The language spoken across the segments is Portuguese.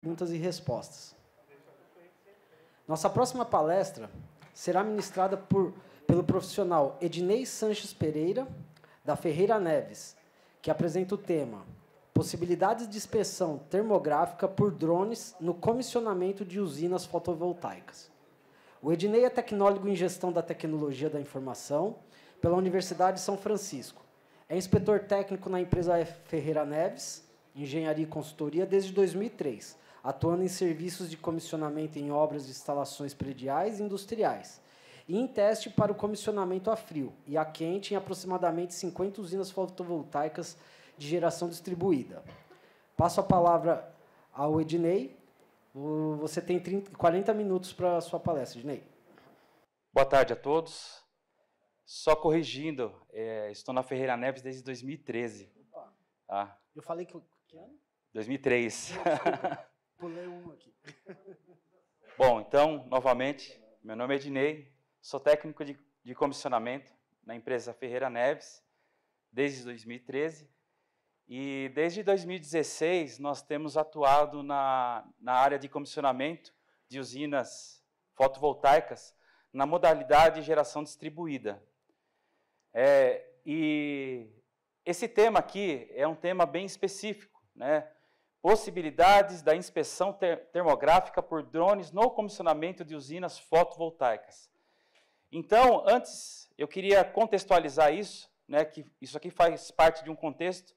Perguntas e respostas. Nossa próxima palestra será ministrada pelo profissional Ednei Sanches Pereira, da Ferreira Neves, que apresenta o tema Possibilidades de inspeção termográfica por drones no comissionamento de usinas fotovoltaicas. O Ednei é tecnólogo em gestão da tecnologia da informação pela Universidade de São Francisco. É inspetor técnico na empresa Ferreira Neves, Engenharia e Consultoria, desde 2003, atuando em serviços de comissionamento em obras de instalações prediais e industriais, e em teste para o comissionamento a frio e a quente em aproximadamente 50 usinas fotovoltaicas de geração distribuída. Passo a palavra ao Ednei. Você tem 40 minutos para a sua palestra, Ednei. Boa tarde a todos. Só corrigindo, estou na Ferreira Neves desde 2013. Opa. Ah, Eu falei que ano? 2003. Desculpa, pulei um aqui. Bom, então, novamente, meu nome é Ednei, sou técnico de comissionamento na empresa Ferreira Neves desde 2013. E desde 2016 nós temos atuado na área de comissionamento de usinas fotovoltaicas na modalidade de geração distribuída. E esse tema aqui é um tema bem específico, né? Possibilidades da inspeção termográfica por drones no comissionamento de usinas fotovoltaicas. Então, antes eu queria contextualizar isso, né, que isso aqui faz parte de um contexto,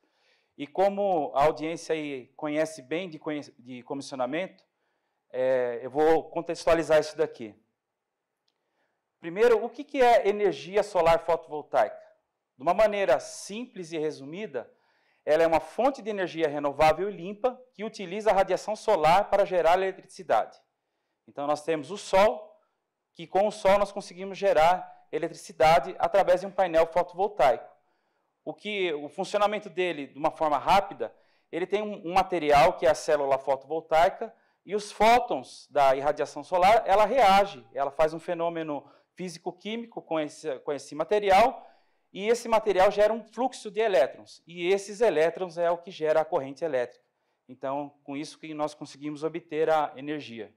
e como a audiência aí conhece bem de comissionamento, eu vou contextualizar isso daqui. Primeiro, o que é energia solar fotovoltaica? De uma maneira simples e resumida, ela é uma fonte de energia renovável e limpa que utiliza a radiação solar para gerar eletricidade. Então, nós temos o Sol, que com o Sol nós conseguimos gerar eletricidade através de um painel fotovoltaico. O funcionamento dele, de uma forma rápida, ele tem um material que é a célula fotovoltaica, e os fótons da irradiação solar, ela reage, ela faz um fenômeno físico-químico com esse material, e esse material gera um fluxo de elétrons, e esses elétrons é o que gera a corrente elétrica. Então, com isso que nós conseguimos obter a energia.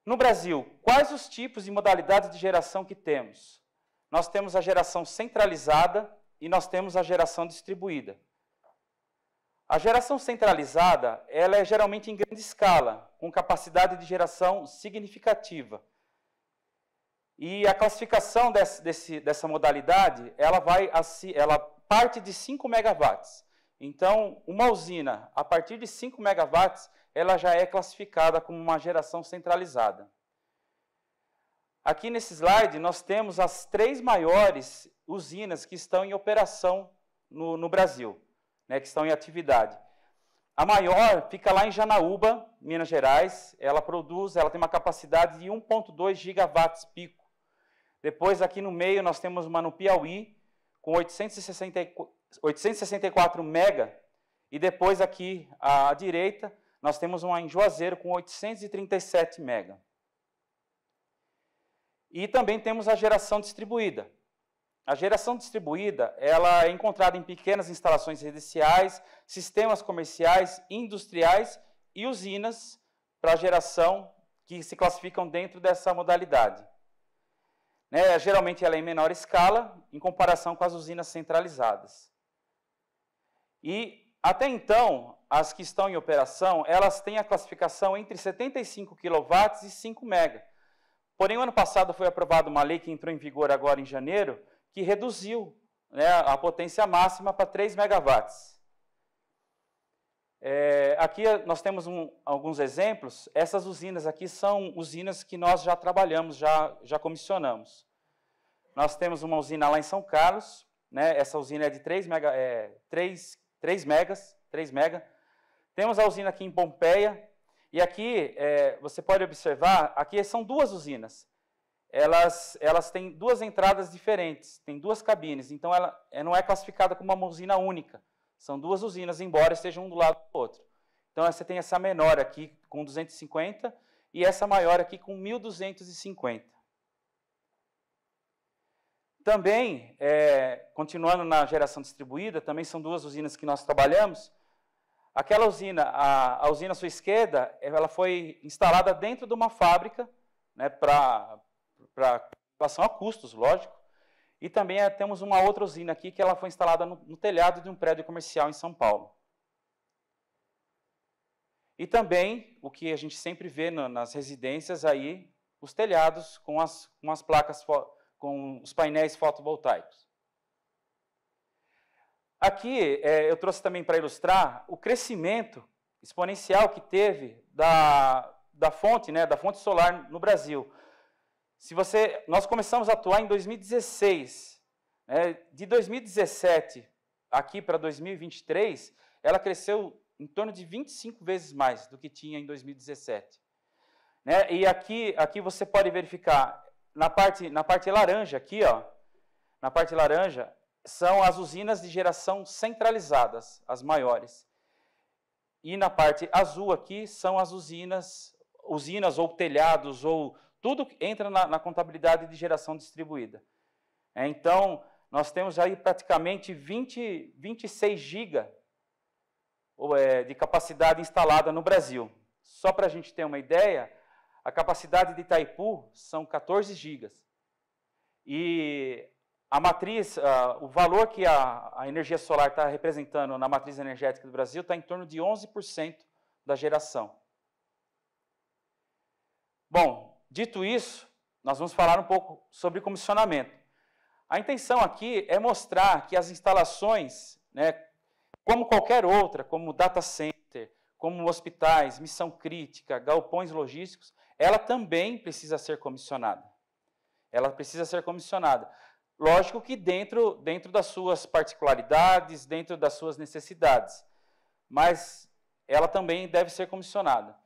No Brasil, quais os tipos e modalidades de geração que temos? Nós temos a geração centralizada e nós temos a geração distribuída. A geração centralizada, ela é geralmente em grande escala, com capacidade de geração significativa. E a classificação dessa modalidade, ela parte de 5 megawatts. Então, uma usina, a partir de 5 megawatts, ela já é classificada como uma geração centralizada. Aqui nesse slide, nós temos as 3 maiores usinas que estão em operação no Brasil, né, que estão em atividade. A maior fica lá em Janaúba, Minas Gerais. Ela tem uma capacidade de 1,2 gigawatts pico. Depois, aqui no meio, nós temos uma no Piauí, com 864 mega. E depois, aqui à direita, nós temos uma em Juazeiro, com 837 mega. E também temos a geração distribuída. A geração distribuída, ela é encontrada em pequenas instalações residenciais, sistemas comerciais, industriais e usinas para geração que se classificam dentro dessa modalidade. Geralmente ela é em menor escala, em comparação com as usinas centralizadas. E, até então, as que estão em operação, elas têm a classificação entre 75 kW e 5 MB. Porém, o ano passado foi aprovada uma lei que entrou em vigor agora em janeiro, que reduziu, né, a potência máxima para 3 megawatts. Aqui nós temos alguns exemplos. Essas usinas aqui são usinas que nós já trabalhamos, já comissionamos. Nós temos uma usina lá em São Carlos, né, essa usina é de 3 megas. Temos a usina aqui em Pompeia, e aqui você pode observar, aqui são 2 usinas. Elas têm 2 entradas diferentes, tem 2 cabines, então ela não é classificada como uma usina única. São 2 usinas, embora estejam um do lado do outro. Então, você tem essa menor aqui com 250 e essa maior aqui com 1.250. Também, continuando na geração distribuída, também são 2 usinas que nós trabalhamos. Aquela usina, a usina à sua esquerda, ela foi instalada dentro de uma fábrica, né, para relação a custos, lógico. E também temos uma outra usina aqui que ela foi instalada no telhado de um prédio comercial em São Paulo. E também, o que a gente sempre vê nas residências aí, os telhados com as placas, com os painéis fotovoltaicos. Aqui, eu trouxe também para ilustrar o crescimento exponencial que teve da fonte, né, da fonte solar no Brasil. Nós começamos a atuar em 2016. Né, de 2017 aqui para 2023, ela cresceu em torno de 25 vezes mais do que tinha em 2017. Né, e aqui você pode verificar, na parte laranja aqui, ó, na parte laranja, são as usinas de geração centralizadas, as maiores. E na parte azul aqui são as usinas ou telhados, ou tudo que entra na contabilidade de geração distribuída. Então, nós temos aí praticamente 26 GB de capacidade instalada no Brasil. Só para a gente ter uma ideia, a capacidade de Itaipu são 14 GB. E a matriz, o valor que a energia solar está representando na matriz energética do Brasil está em torno de 11% da geração. Bom, dito isso, nós vamos falar um pouco sobre comissionamento. A intenção aqui é mostrar que as instalações, né, como qualquer outra, como data center, como hospitais, missão crítica, galpões logísticos, ela também precisa ser comissionada. Ela precisa ser comissionada. Lógico que dentro das suas particularidades, dentro das suas necessidades, mas ela também deve ser comissionada.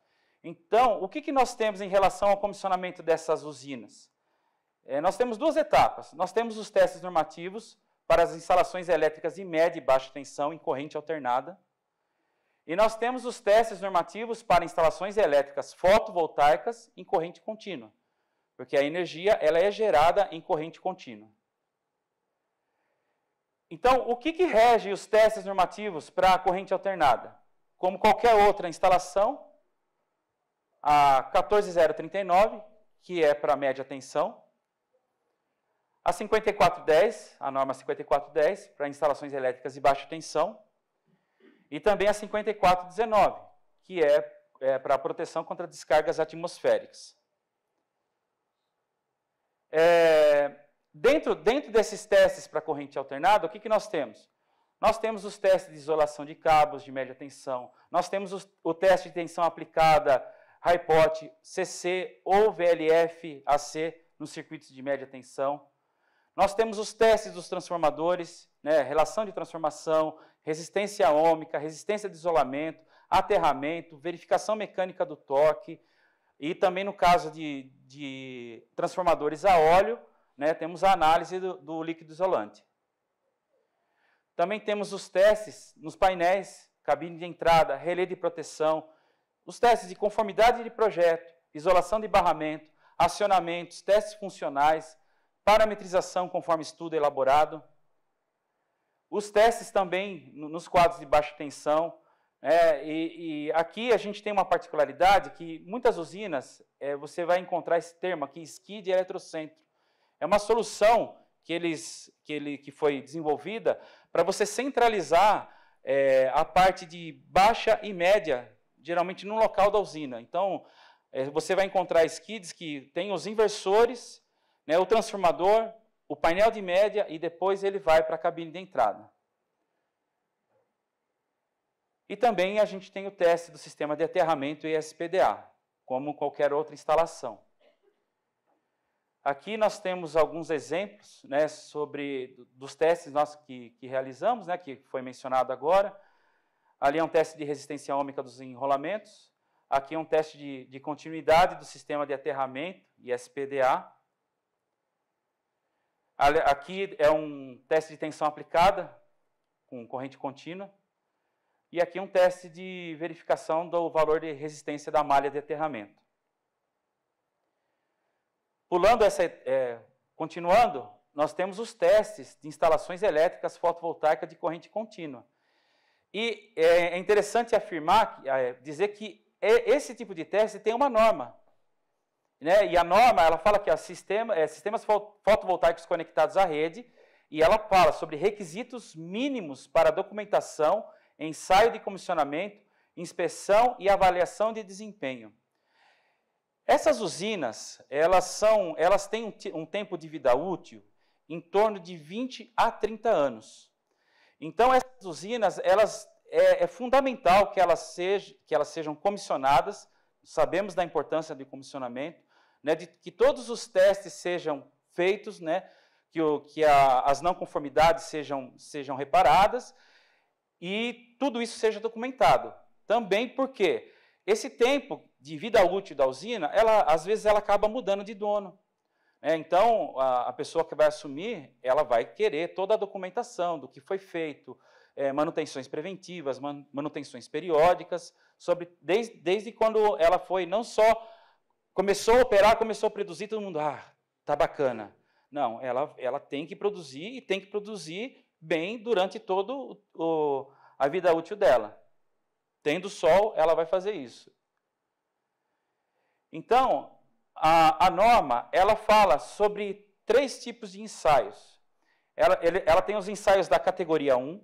Então, o que nós temos em relação ao comissionamento dessas usinas? Nós temos duas etapas. Nós temos os testes normativos para as instalações elétricas de média e baixa tensão em corrente alternada. E nós temos os testes normativos para instalações elétricas fotovoltaicas em corrente contínua, porque a energia ela é gerada em corrente contínua. Então, o que rege os testes normativos para a corrente alternada? Como qualquer outra instalação, a 14039, que é para média tensão, a 5410, a norma 5410, para instalações elétricas de baixa tensão, e também a 5419, que é para proteção contra descargas atmosféricas. Dentro desses testes para corrente alternada, o que nós temos? Nós temos os testes de isolação de cabos de média tensão, nós temos o teste de tensão aplicada, HiPOT, CC ou VLF-AC nos circuitos de média tensão. Nós temos os testes dos transformadores, né, relação de transformação, resistência ohmica, resistência de isolamento, aterramento, verificação mecânica do torque, e também no caso de transformadores a óleo, né, temos a análise do líquido isolante. Também temos os testes nos painéis, cabine de entrada, relé de proteção, os testes de conformidade de projeto, isolação de barramento, acionamentos, testes funcionais, parametrização conforme estudo elaborado. Os testes também nos quadros de baixa tensão. E aqui a gente tem uma particularidade que muitas usinas, você vai encontrar esse termo aqui, skid eletrocentro. É uma solução que foi desenvolvida para você centralizar a parte de baixa e média, geralmente no local da usina. Então, você vai encontrar skids que tem os inversores, né, o transformador, o painel de média e depois ele vai para a cabine de entrada. E também a gente tem o teste do sistema de aterramento e SPDA, como qualquer outra instalação. Aqui nós temos alguns exemplos, né, dos testes que realizamos, né, que foi mencionado agora. Ali é um teste de resistência ohmica dos enrolamentos. Aqui é um teste de continuidade do sistema de aterramento e SPDA. Aqui é um teste de tensão aplicada com corrente contínua. E aqui um teste de verificação do valor de resistência da malha de aterramento. Continuando, nós temos os testes de instalações elétricas fotovoltaicas de corrente contínua. E é interessante afirmar, dizer que esse tipo de teste tem uma norma. Né? E a norma, ela fala que sistemas fotovoltaicos conectados à rede, e ela fala sobre requisitos mínimos para documentação, ensaio de comissionamento, inspeção e avaliação de desempenho. Essas usinas, elas têm um tempo de vida útil em torno de 20 a 30 anos. Então, essas usinas, é fundamental que elas sejam comissionadas, sabemos da importância do comissionamento, né, de que todos os testes sejam feitos, né, que as não conformidades sejam reparadas e tudo isso seja documentado. Também porque esse tempo de vida útil da usina, às vezes ela acaba mudando de dono. Então, a pessoa que vai assumir, ela vai querer toda a documentação do que foi feito, manutenções preventivas, manutenções periódicas, desde quando ela foi, não só começou a operar, começou a produzir, todo mundo, tá bacana. Não, ela tem que produzir e tem que produzir bem durante toda a vida útil dela. Tendo sol, ela vai fazer isso. Então, a norma, ela fala sobre 3 tipos de ensaios. Ela tem os ensaios da categoria 1,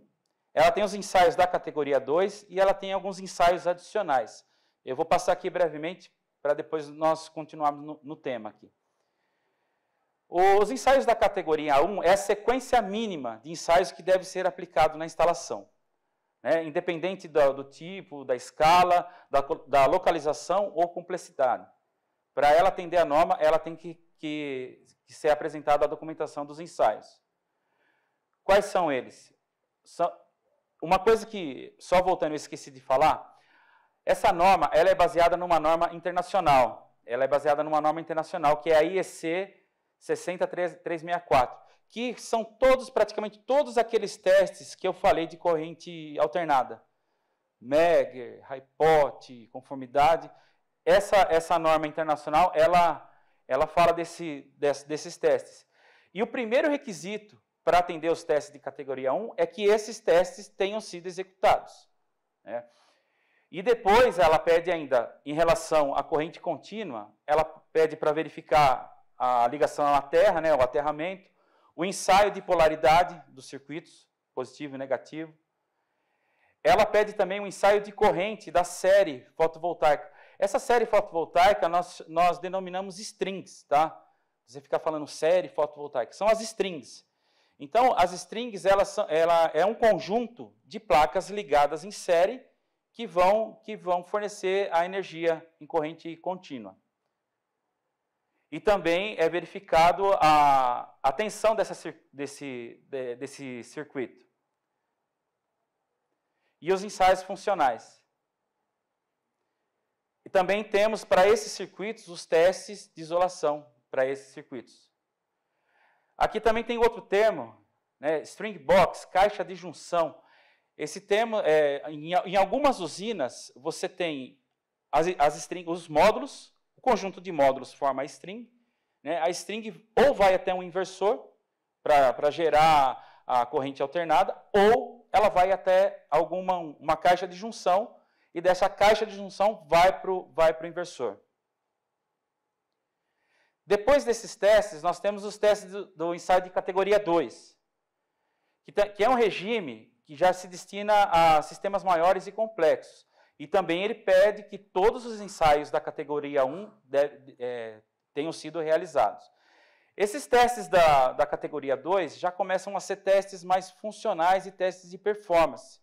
ela tem os ensaios da categoria 2 e ela tem alguns ensaios adicionais. Eu vou passar aqui brevemente para depois nós continuarmos no tema aqui. Os ensaios da categoria 1 é a sequência mínima de ensaios que deve ser aplicado na instalação. Independente do tipo, da escala, da localização ou complexidade. Para ela atender a norma, ela tem que ser apresentada a documentação dos ensaios. Quais são eles? Uma coisa que, só voltando, eu esqueci de falar, essa norma ela é baseada numa norma internacional. Ela é baseada numa norma internacional, que é a IEC 60364, que são praticamente todos aqueles testes que eu falei de corrente alternada. Megger, Hypot, conformidade. Essa norma internacional, ela fala desses testes. E o primeiro requisito para atender os testes de categoria 1 é que esses testes tenham sido executados. Né? E depois ela pede ainda, em relação à corrente contínua, ela pede para verificar a ligação à terra, né, o aterramento, o ensaio de polaridade dos circuitos, positivo e negativo. Ela pede também um ensaio de corrente da série fotovoltaica. Essa série fotovoltaica nós denominamos strings, tá? Você fica falando série fotovoltaica, são as strings. Então, as strings, ela é um conjunto de placas ligadas em série que vão fornecer a energia em corrente contínua. E também é verificado a tensão desse circuito. E os ensaios funcionais. E também temos para esses circuitos os testes de isolação para esses circuitos. Aqui também tem outro termo, né, string box, caixa de junção. Esse termo, em algumas usinas, você tem os módulos, o conjunto de módulos forma a string. Né, a string ou vai até um inversor para gerar a corrente alternada, ou ela vai até uma caixa de junção, e dessa caixa de junção vai para o inversor. Depois desses testes, nós temos os testes do ensaio de categoria 2, que é um regime que já se destina a sistemas maiores e complexos. E também ele pede que todos os ensaios da categoria 1 tenham sido realizados. Esses testes da categoria 2 já começam a ser testes mais funcionais e testes de performance,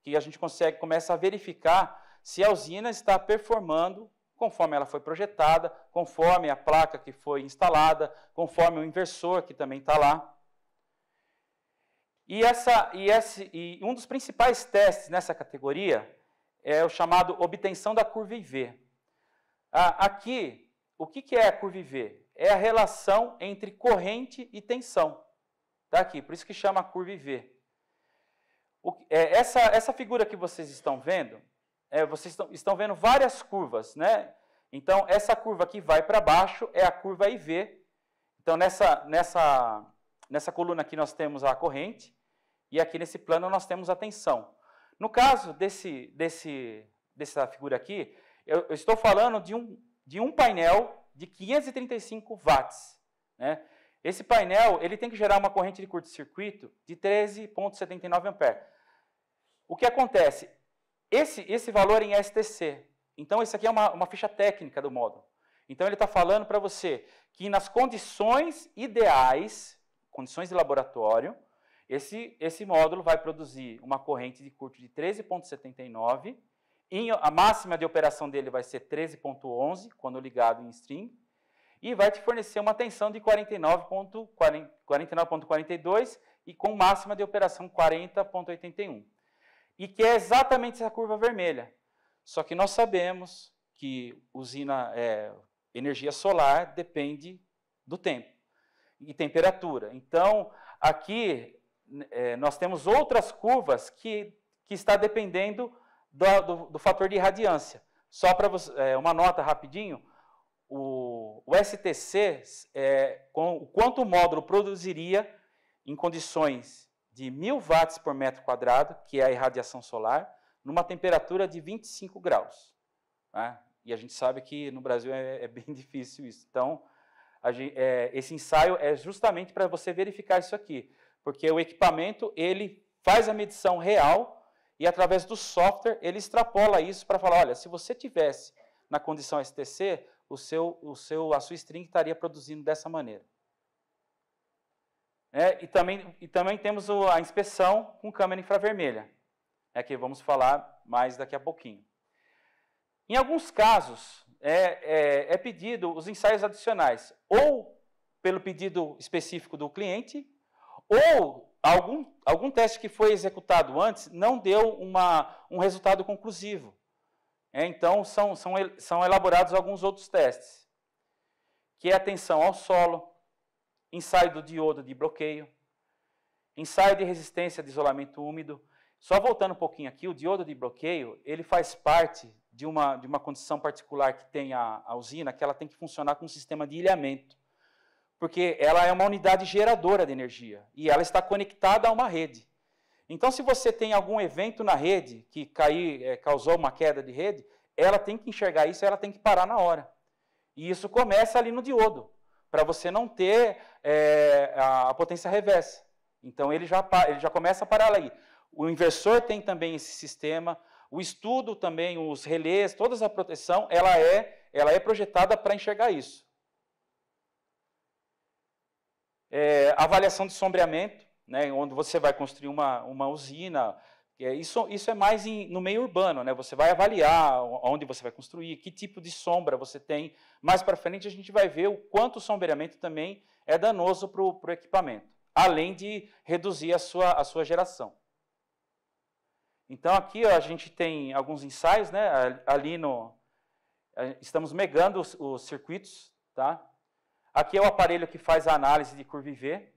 que a gente começa a verificar se a usina está performando conforme ela foi projetada, conforme a placa que foi instalada, conforme o inversor que também está lá. E um dos principais testes nessa categoria é o chamado obtenção da curva IV. Aqui, o que é a curva IV? É a relação entre corrente e tensão. Está aqui, por isso que chama curva IV. Essa figura que vocês estão vendo, vocês estão vendo várias curvas, né? Então, essa curva que vai para baixo é a curva IV. Então, nessa coluna aqui nós temos a corrente, e aqui nesse plano nós temos a tensão. No caso dessa figura aqui, eu estou falando de um painel de 535 watts. Né? Esse painel ele tem que gerar uma corrente de curto-circuito de 13,79 amperes. O que acontece? Esse valor em STC. Então, isso aqui é uma ficha técnica do módulo. Então, ele está falando para você que nas condições ideais, condições de laboratório, esse módulo vai produzir uma corrente de curto de 13,79. A máxima de operação dele vai ser 13,11, quando ligado em string. E vai te fornecer uma tensão de 49,42 e com máxima de operação 40,81. E que é exatamente essa curva vermelha. Só que nós sabemos que energia solar depende do tempo e temperatura. Então, aqui nós temos outras curvas que está dependendo do fator de irradiância. Só para uma nota rapidinho, o STC, o quanto o módulo produziria em condições de 1000 watts por metro quadrado, que é a irradiação solar, numa temperatura de 25 graus. Né? E a gente sabe que no Brasil é bem difícil isso. Então, esse ensaio é justamente para você verificar isso aqui, porque o equipamento ele faz a medição real e, através do software, ele extrapola isso para falar, olha, se você tivesse na condição STC, a sua string estaria produzindo dessa maneira. E também temos a inspeção com câmera infravermelha, que vamos falar mais daqui a pouquinho. Em alguns casos, é pedido os ensaios adicionais, ou pelo pedido específico do cliente, ou algum teste que foi executado antes não deu um resultado conclusivo. Então, são elaborados alguns outros testes, que é a tensão ao solo, ensaio do diodo de bloqueio, ensaio de resistência de isolamento úmido. Só voltando um pouquinho aqui, o diodo de bloqueio, ele faz parte de uma condição particular que tem a usina, que ela tem que funcionar com um sistema de ilhamento, porque ela é uma unidade geradora de energia, e ela está conectada a uma rede. Então, se você tem algum evento na rede que causou uma queda de rede, ela tem que enxergar isso e ela tem que parar na hora. E isso começa ali no diodo, para você não ter a potência reversa. Então, ele já começa a parar ali. O inversor tem também esse sistema, o estudo também, os relés, toda essa proteção, ela é projetada para enxergar isso. Avaliação de sombreamento, né, onde você vai construir uma usina. Isso é mais no meio urbano, né? Você vai avaliar onde você vai construir, que tipo de sombra você tem. Mais para frente a gente vai ver o quanto o sombreamento também é danoso para o equipamento, além de reduzir a sua geração. Então aqui a gente tem alguns ensaios, né? Ali estamos megando os circuitos, tá? Aqui é o aparelho que faz a análise de curva IV.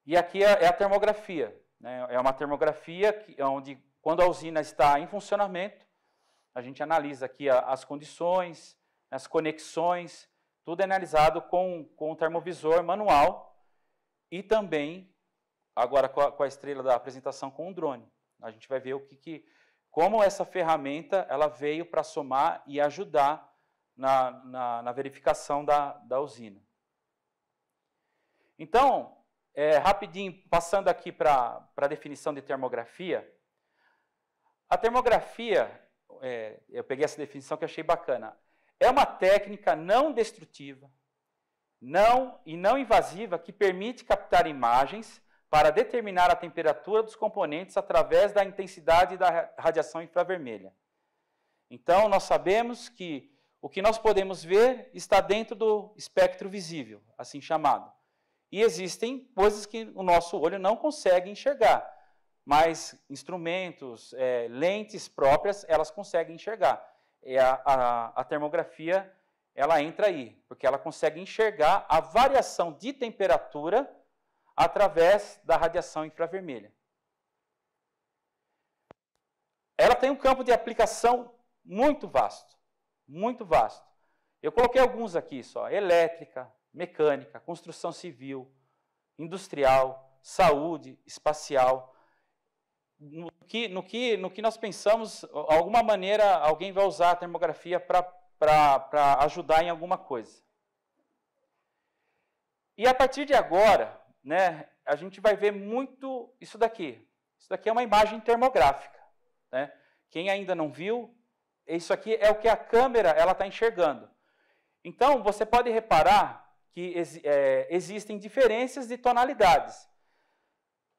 E aqui é a termografia. Né? É uma termografia onde, quando a usina está em funcionamento, a gente analisa aqui as condições, as conexões, tudo é analisado com o termovisor manual e também, agora com a estrela da apresentação, com o drone. A gente vai ver como essa ferramenta ela veio para somar e ajudar na verificação da usina. Então, rapidinho, passando aqui para a definição de termografia. A termografia, eu peguei essa definição que eu achei bacana, é uma técnica não destrutiva e não invasiva que permite captar imagens para determinar a temperatura dos componentes através da intensidade da radiação infravermelha. Então, nós sabemos que o que nós podemos ver está dentro do espectro visível, assim chamado. E existem coisas que o nosso olho não consegue enxergar, mas instrumentos, lentes próprias, elas conseguem enxergar. A termografia, ela entra aí, porque ela consegue enxergar a variação de temperatura através da radiação infravermelha. Ela tem um campo de aplicação muito vasto, muito vasto. Eu coloquei alguns aqui só: elétrica, mecânica, construção civil, industrial, saúde, espacial. no que nós pensamos, de alguma maneira, alguém vai usar a termografia para ajudar em alguma coisa. E a partir de agora, né, a gente vai ver muito isso daqui. Isso daqui é uma imagem termográfica, né? Quem ainda não viu, isso aqui é o que a câmera está enxergando. Então, você pode reparar que existem diferenças de tonalidades.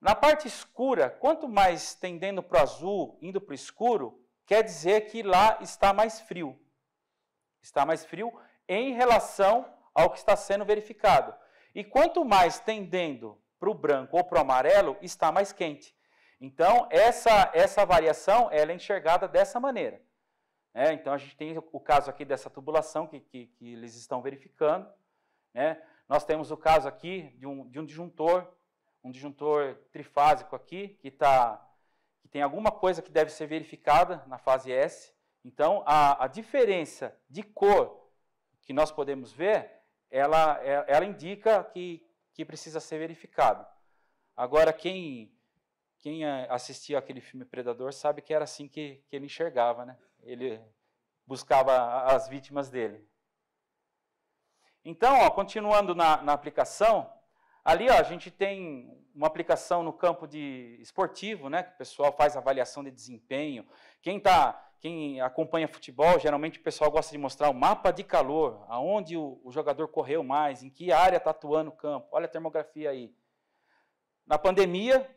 Na parte escura, quanto mais tendendo para o azul, indo para o escuro, quer dizer que lá está mais frio. Está mais frio em relação ao que está sendo verificado. E quanto mais tendendo para o branco ou para o amarelo, está mais quente. Então, essa variação ela é enxergada dessa maneira. Então, a gente tem o caso aqui dessa tubulação que eles estão verificando. Né? Nós temos o caso aqui de um disjuntor, um disjuntor trifásico aqui, que tem alguma coisa que deve ser verificada na fase S. Então, a diferença de cor que nós podemos ver, ela indica que precisa ser verificado. Agora, quem assistia aquele filme Predador sabe que era assim que ele enxergava, né? Ele buscava as vítimas dele. Então, continuando na aplicação, ali a gente tem uma aplicação no campo esportivo, né? Que o pessoal faz avaliação de desempenho. Quem acompanha futebol, geralmente o pessoal gosta de mostrar o mapa de calor, aonde o jogador correu mais, em que área está atuando o campo. Olha a termografia aí. Na pandemia,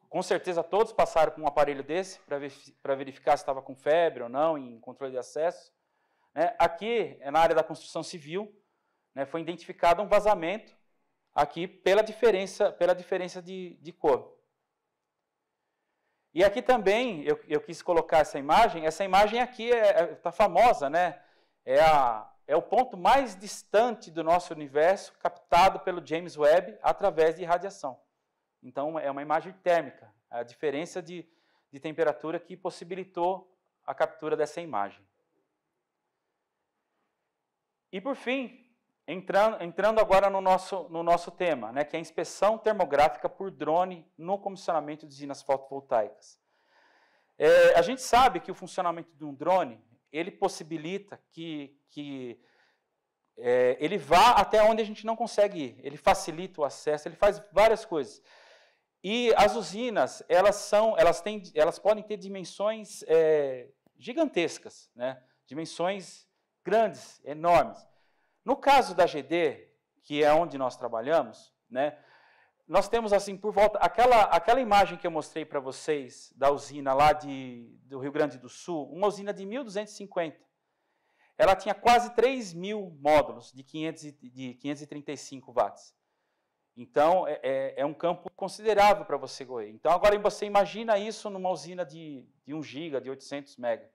com certeza todos passaram por um aparelho desse para verificar se estava com febre ou não, em controle de acesso. Aqui, na área da construção civil, foi identificado um vazamento aqui pela diferença de cor. E aqui também, eu quis colocar essa imagem aqui está famosa, né? É o ponto mais distante do nosso universo captado pelo James Webb através de radiação. Então, é uma imagem térmica, a diferença de temperatura que possibilitou a captura dessa imagem. E, por fim, entrando agora no nosso tema, né, que é a inspeção termográfica por drone no comissionamento de usinas fotovoltaicas. A gente sabe que o funcionamento de um drone, ele possibilita que ele vá até onde a gente não consegue ir. Ele facilita o acesso, ele faz várias coisas. E as usinas, elas podem ter dimensões gigantescas, né? Dimensões grandes, enormes. No caso da GD, que é onde nós trabalhamos, né, nós temos assim por volta, aquela imagem que eu mostrei para vocês da usina lá do Rio Grande do Sul, uma usina de 1.250. Ela tinha quase 3.000 módulos de 535 watts. Então, é um campo considerável para você correr. Então, agora você imagina isso numa usina de 1 giga, de 800 mega.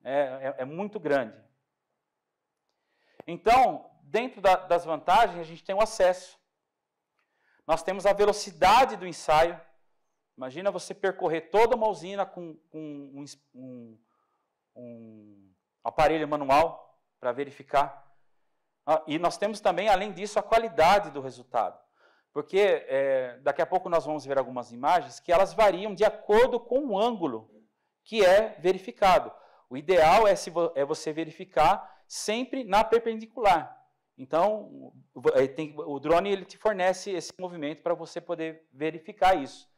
É muito grande. Então, dentro das vantagens, a gente tem o acesso. Nós temos a velocidade do ensaio. Imagina você percorrer toda uma usina com um aparelho manual para verificar. E nós temos também, além disso, a qualidade do resultado. Porque daqui a pouco nós vamos ver algumas imagens que elas variam de acordo com o ângulo que é verificado. O ideal é você verificar sempre na perpendicular. Então, o drone ele te fornece esse movimento para você poder verificar isso.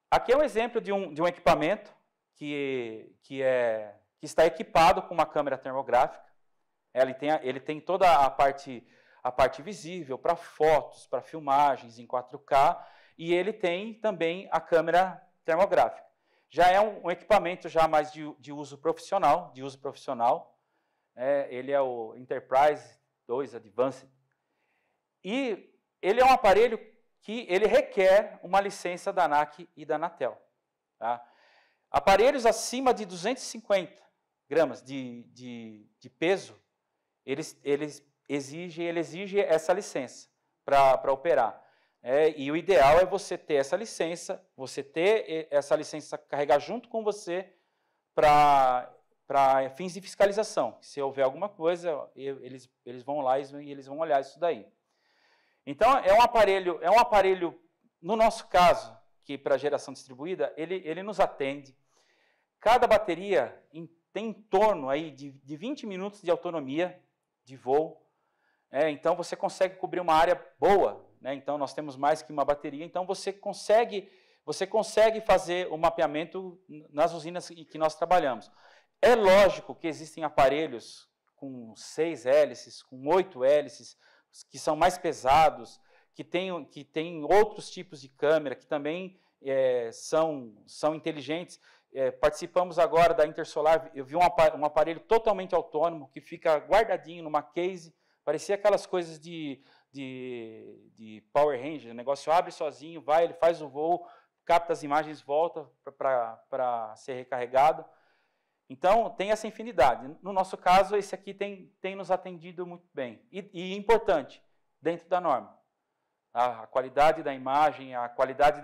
Aqui é um exemplo de um equipamento que está equipado com uma câmera termográfica. Ele tem toda a parte visível para fotos, para filmagens em 4K, e ele tem também a câmera termográfica. Já é um equipamento já mais de uso profissional, ele é o Enterprise 2 Advanced. E ele é um aparelho que ele requer uma licença da ANAC e da Anatel. Tá? Aparelhos acima de 250 gramas de peso, ele exige essa licença para operar. E o ideal é você ter essa licença carregar junto com você para fins de fiscalização. Se houver alguma coisa, eles vão lá e eles vão olhar isso daí. Então, é um aparelho no nosso caso, que para geração distribuída, ele nos atende. Cada bateria tem em torno aí de 20 minutos de autonomia de voo. Então, você consegue cobrir uma área boa. Né? Então, nós temos mais que uma bateria. Então, você consegue fazer o mapeamento nas usinas que nós trabalhamos. É lógico que existem aparelhos com 6 hélices, com 8 hélices, que são mais pesados, que tem outros tipos de câmera, que também são inteligentes. Participamos agora da Intersolar, eu vi um aparelho totalmente autônomo, que fica guardadinho numa case, parecia aquelas coisas de Power Ranger, o negócio abre sozinho, vai, ele faz o voo, capta as imagens, volta para ser recarregado. Então, tem essa infinidade. No nosso caso, esse aqui tem nos atendido muito bem. E importante, dentro da norma. A qualidade da imagem, a qualidade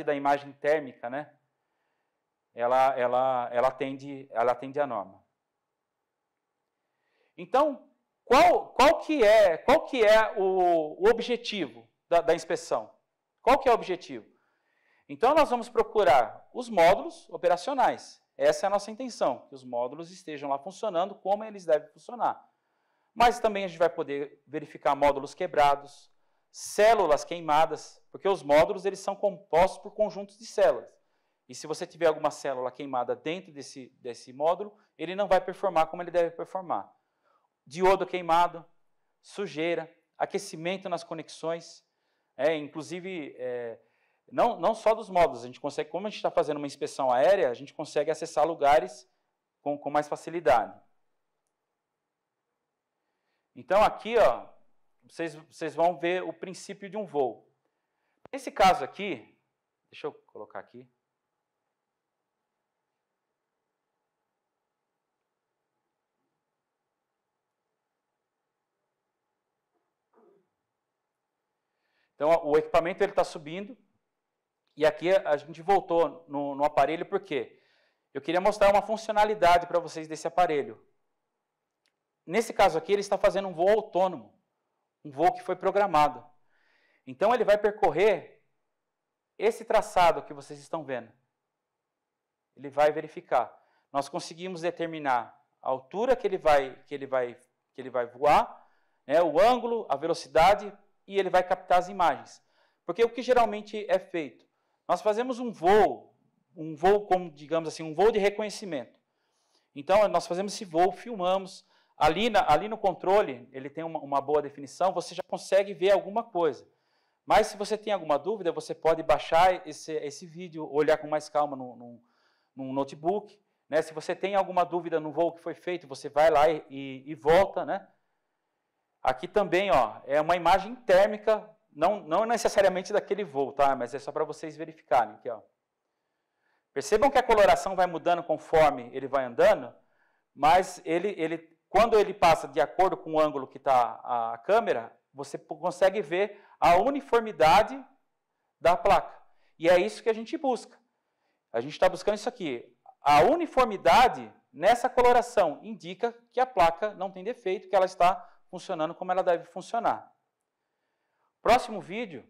da imagem térmica, né? Ela atende a norma. Então, qual que é o objetivo da inspeção? Qual que é o objetivo? Então, nós vamos procurar os módulos operacionais. Essa é a nossa intenção, que os módulos estejam lá funcionando como eles devem funcionar. Mas também a gente vai poder verificar módulos quebrados, células queimadas, porque os módulos eles são compostos por conjuntos de células. E se você tiver alguma célula queimada dentro desse módulo, ele não vai performar como ele deve performar. Diodo queimado, sujeira, aquecimento nas conexões, inclusive... Não só dos módulos, a gente consegue, como a gente está fazendo uma inspeção aérea, a gente consegue acessar lugares com mais facilidade. Então, aqui, ó, vocês vão ver o princípio de um voo. Nesse caso aqui, deixa eu colocar aqui. Então, o equipamento está subindo. E aqui a gente voltou no aparelho porque eu queria mostrar uma funcionalidade para vocês desse aparelho. Nesse caso aqui, ele está fazendo um voo autônomo, um voo que foi programado. Então, ele vai percorrer esse traçado que vocês estão vendo. Ele vai verificar. Nós conseguimos determinar a altura que ele vai voar, né, o ângulo, a velocidade, e ele vai captar as imagens. Porque o que geralmente é feito? Nós fazemos um voo como, digamos assim, um voo de reconhecimento. Então, nós fazemos esse voo, filmamos. Ali no controle, ele tem uma boa definição, você já consegue ver alguma coisa. Mas, se você tem alguma dúvida, você pode baixar esse vídeo, olhar com mais calma num notebook. Né? Se você tem alguma dúvida no voo que foi feito, você vai lá e volta. Né? Aqui também ó, é uma imagem térmica, não necessariamente daquele voo, tá? Mas é só para vocês verificarem aqui, ó. Percebam que a coloração vai mudando conforme ele vai andando, mas quando ele passa de acordo com o ângulo que está a câmera, você consegue ver a uniformidade da placa. E é isso que a gente busca. A gente está buscando isso aqui. A uniformidade nessa coloração indica que a placa não tem defeito, que ela está funcionando como ela deve funcionar. Próximo vídeo,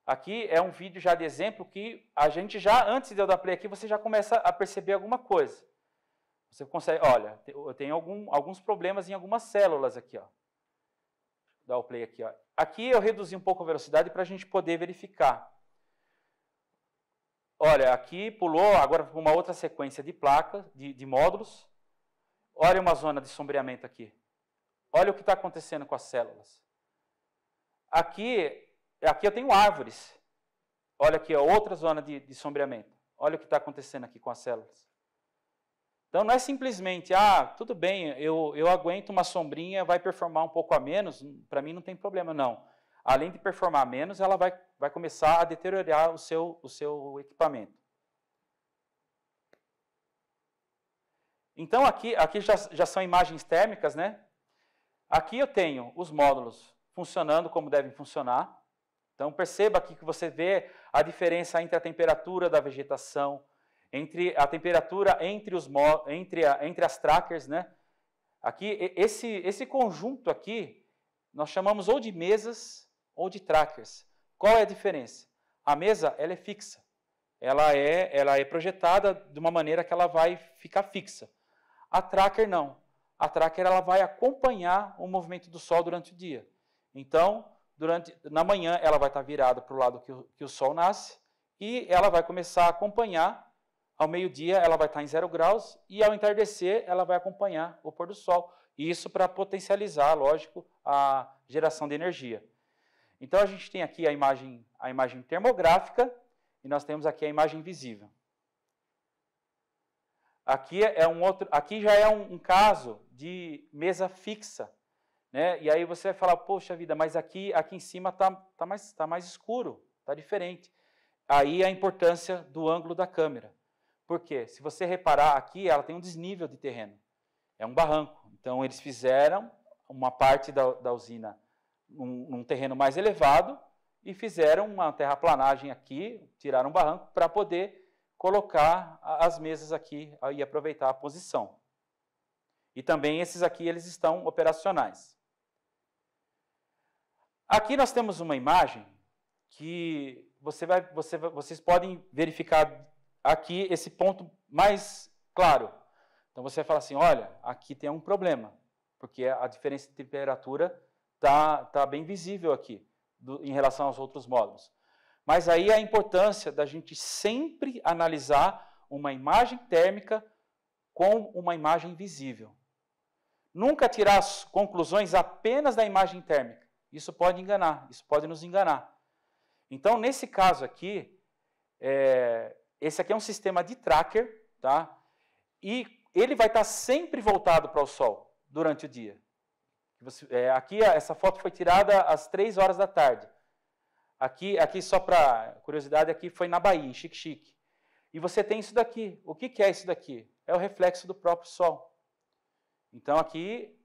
aqui é um vídeo já de exemplo que a gente já, antes de eu dar play aqui, você já começa a perceber alguma coisa. Você consegue, olha, eu tenho alguns problemas em algumas células aqui, ó. Vou dar o play aqui, ó. Aqui eu reduzi um pouco a velocidade para a gente poder verificar. Olha, aqui pulou agora para uma outra sequência de placas, de módulos. Olha uma zona de sombreamento aqui. Olha o que está acontecendo com as células. Aqui eu tenho árvores. Olha aqui, ó, outra zona de sombreamento. Olha o que está acontecendo aqui com as células. Então, não é simplesmente, tudo bem, eu aguento uma sombrinha, vai performar um pouco a menos, para mim não tem problema, não. Além de performar menos, ela vai começar a deteriorar o seu equipamento. Então, aqui já são imagens térmicas, né? Aqui eu tenho os módulos funcionando como devem funcionar. Então, perceba aqui que você vê a diferença entre a temperatura da vegetação, entre a temperatura entre as trackers, né? Aqui, esse conjunto aqui, nós chamamos ou de mesas ou de trackers. Qual é a diferença? A mesa ela é fixa. Ela é projetada de uma maneira que ela vai ficar fixa. A tracker não. A tracker ela vai acompanhar o movimento do Sol durante o dia. Então, na manhã ela vai estar virada para o lado que o Sol nasce e ela vai começar a acompanhar. Ao meio-dia ela vai estar em 0 graus e ao entardecer ela vai acompanhar o pôr do Sol. Isso para potencializar, lógico, a geração de energia. Então a gente tem aqui a imagem termográfica e nós temos aqui a imagem visível. Aqui já é um caso de mesa fixa, né? E aí você vai falar, poxa vida, mas aqui em cima tá mais escuro, tá diferente. Aí a importância do ângulo da câmera. Por quê? Se você reparar aqui, ela tem um desnível de terreno. É um barranco. Então eles fizeram uma parte da usina num terreno mais elevado e fizeram uma terraplanagem aqui, tiraram um barranco para poder colocar as mesas aqui e aproveitar a posição. E também esses aqui, eles estão operacionais. Aqui nós temos uma imagem que vocês podem verificar aqui esse ponto mais claro. Então você fala assim, olha, aqui tem um problema, porque a diferença de temperatura está bem visível aqui, em relação aos outros módulos. Mas aí a importância da gente sempre analisar uma imagem térmica com uma imagem visível. Nunca tirar as conclusões apenas da imagem térmica. Isso pode enganar, isso pode nos enganar. Então, nesse caso aqui, esse aqui é um sistema de tracker, tá? E ele vai estar sempre voltado para o Sol durante o dia. Aqui, essa foto foi tirada às 3 horas da tarde. Aqui só para curiosidade, aqui foi na Bahia, em Xique-Xique. E você tem isso daqui. O que é isso daqui? É o reflexo do próprio Sol. Então, aqui,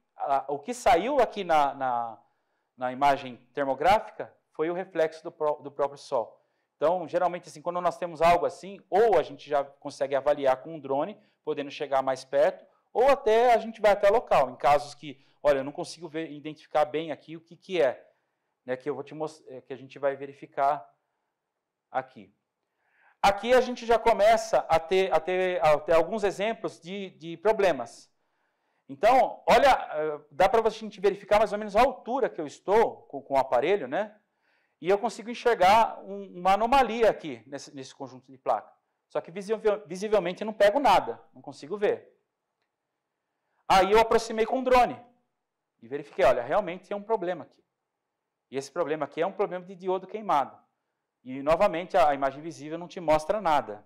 o que saiu aqui na imagem termográfica foi o reflexo do próprio Sol. Então, geralmente, assim, quando nós temos algo assim, ou a gente já consegue avaliar com um drone, podendo chegar mais perto, ou até a gente vai até o local, em casos que, olha, eu não consigo identificar bem aqui o que é. Né, que eu vou te mostrar, que a gente vai verificar aqui. Aqui a gente já começa a ter alguns exemplos de problemas. Então, olha, dá para a gente verificar mais ou menos a altura que eu estou com o aparelho, né? E eu consigo enxergar uma anomalia aqui nesse conjunto de placa. Só que visivelmente eu não pego nada, não consigo ver. Aí eu aproximei com o drone e verifiquei, olha, realmente tem um problema aqui. E esse problema aqui é um problema de diodo queimado. E, novamente, a imagem visível não te mostra nada.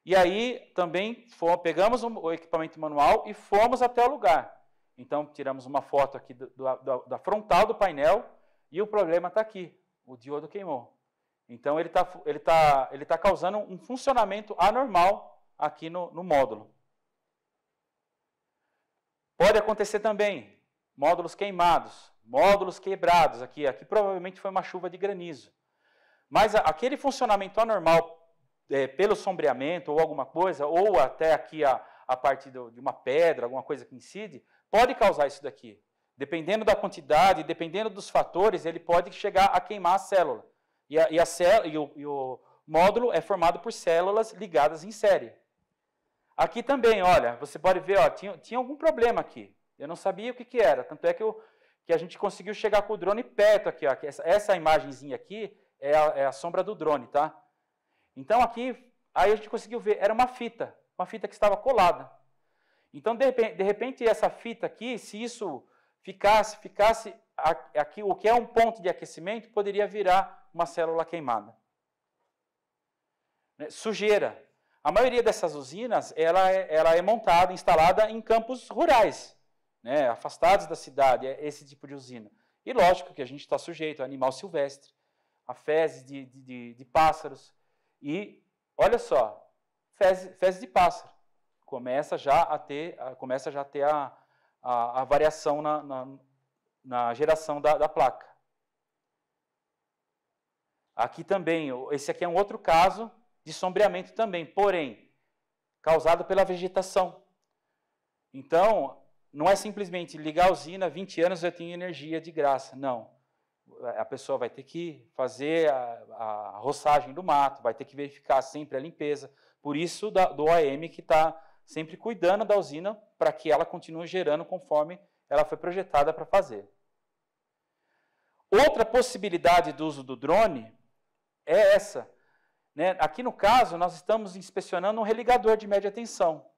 E aí, também, pegamos o equipamento manual e fomos até o lugar. Então, tiramos uma foto aqui da frontal do painel e o problema está aqui. O diodo queimou. Então, ele tá causando um funcionamento anormal aqui no módulo. Pode acontecer também módulos queimados. Módulos quebrados, aqui provavelmente foi uma chuva de granizo. Mas aquele funcionamento anormal, pelo sombreamento ou alguma coisa, ou até aqui a parte de uma pedra, alguma coisa que incide, pode causar isso daqui. Dependendo da quantidade, dependendo dos fatores, ele pode chegar a queimar a célula. E o módulo é formado por células ligadas em série. Aqui também, olha, você pode ver, ó, tinha algum problema aqui. Eu não sabia o que era, tanto é que a gente conseguiu chegar com o drone perto aqui, ó. Essa imagenzinha aqui é a sombra do drone, tá? Então aqui, aí a gente conseguiu ver, era uma fita que estava colada. Então, de repente, essa fita aqui, se isso ficasse aqui, o que é um ponto de aquecimento, poderia virar uma célula queimada. Sujeira. A maioria dessas usinas, ela é montada, instalada em campos rurais, né, afastados da cidade, é esse tipo de usina. E lógico que a gente está sujeito a animal silvestre, a fezes de pássaros. E, olha só, fezes de pássaro. Começa já a ter a variação na geração da placa. Aqui também, esse aqui é um outro caso de sombreamento também, porém, causado pela vegetação. Então, não é simplesmente ligar a usina, 20 anos eu tenho energia de graça. Não. A pessoa vai ter que fazer a roçagem do mato, vai ter que verificar sempre a limpeza. Por isso, do OAM que está sempre cuidando da usina para que ela continue gerando conforme ela foi projetada para fazer. Outra possibilidade do uso do drone é essa. Né? Aqui no caso, nós estamos inspecionando um religador de média tensão,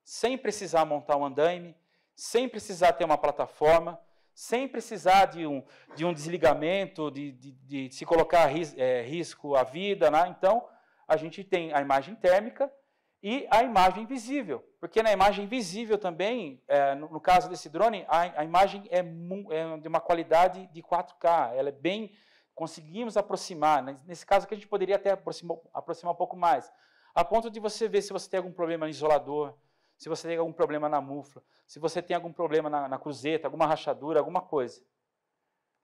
sem precisar montar um andaime, sem precisar ter uma plataforma, sem precisar de um desligamento, de se colocar risco à vida. Né? Então, a gente tem a imagem térmica e a imagem visível. Porque na imagem visível também, no caso desse drone, a imagem é de uma qualidade de 4K. Ela é bem... Conseguimos aproximar. Nesse caso aqui, a gente poderia até aproximar um pouco mais. A ponto de você ver se você tem algum problema no isolador, se você tem algum problema na mufla, se você tem algum problema na cruzeta, alguma rachadura, alguma coisa.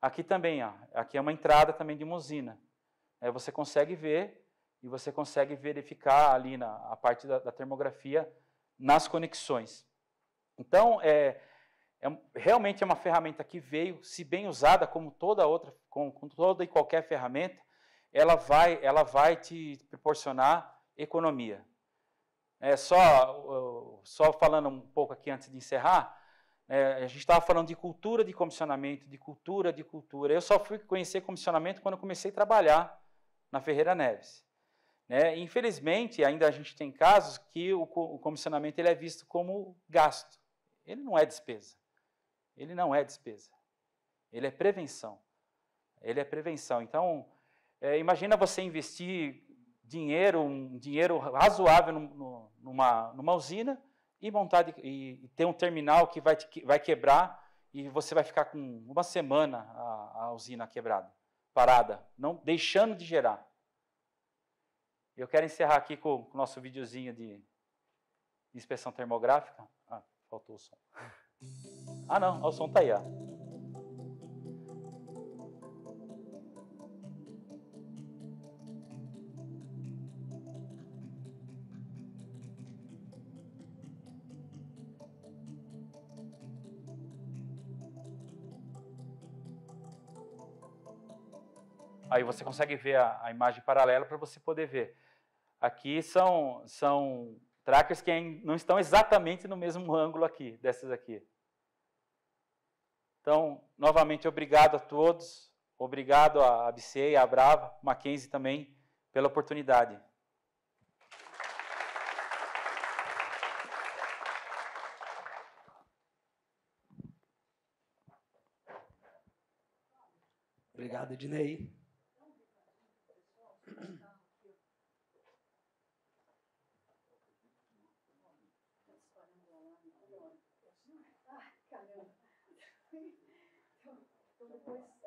Aqui também, ó, aqui é uma entrada também de uma usina. Você consegue ver e você consegue verificar ali a parte da termografia nas conexões. Então, realmente é uma ferramenta que veio, se bem usada, como toda outra, com toda e qualquer ferramenta, ela vai te proporcionar economia. Só falando um pouco aqui antes de encerrar, a gente estava falando de cultura de comissionamento, de cultura. Eu só fui conhecer comissionamento quando eu comecei a trabalhar na Ferreira Neves. Infelizmente, ainda a gente tem casos que o comissionamento ele é visto como gasto. Ele não é despesa. Ele não é despesa. Ele é prevenção. Ele é prevenção. Então, imagina você investir um dinheiro razoável numa usina e montar e ter um terminal que vai quebrar e você vai ficar com uma semana a usina quebrada, parada, não deixando de gerar. Eu quero encerrar aqui com o nosso videozinho de inspeção termográfica. Ah, faltou o som. Ah, não, o som está aí. Ó. Aí você consegue ver a imagem paralela para você poder ver. Aqui são trackers que não estão exatamente no mesmo ângulo aqui, dessas aqui. Então, novamente, obrigado a todos. Obrigado a ABCEI, a Brava, Mackenzie também, pela oportunidade. Obrigado, Ednei. Caramba. Então, depois...